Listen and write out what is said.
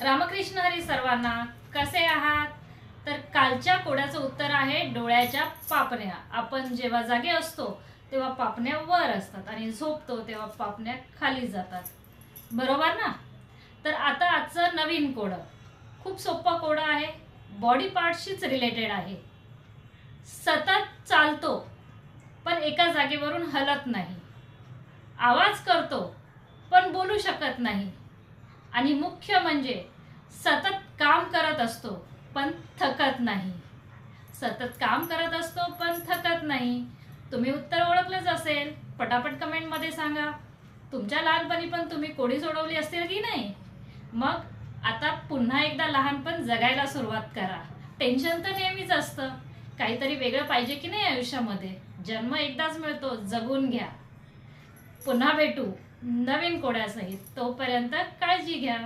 रामकृष्ण हरी सर्वांना. कसे आहात? तर कालच्या कोड्याचं उत्तर आहे डोळ्याच्या पापण्या. आपण जेव्हा जागे असतो तेव्हा पापण्या वर असतात आणि झोपतो तेव्हा पापण्या खाली जातात, बरोबर ना? तर आता आजचं नवीन कोड खूप सोपा कोड आहे, बॉडी पार्टशीच रिलेटेड आहे. सतत चालतो पण एका जागेवरून हलत नाही, आवाज करतो पण बोलू शकत नाही, आणि मुख्य म्हणजे सतत काम करत असतो पण थकत नाही. सतत काम करत असतो पण थकत नाही. तुम्ही उत्तर ओळखलंच असेल, पटापट कमेंटमध्ये सांगा. तुमच्या लहानपणी पण तुम्ही कोडी सोडवली असतील की नाही? मग आता पुन्हा एकदा लहानपण जगायला सुरुवात करा. टेन्शन तर नेहमीच असतं, काहीतरी वेगळं पाहिजे की नाही आयुष्यामध्ये. जन्म एकदाच मिळतो, जगून घ्या. पुन्हा भेटू नवीन कोड्यासहित. तोपर्यंत काळजी घ्या.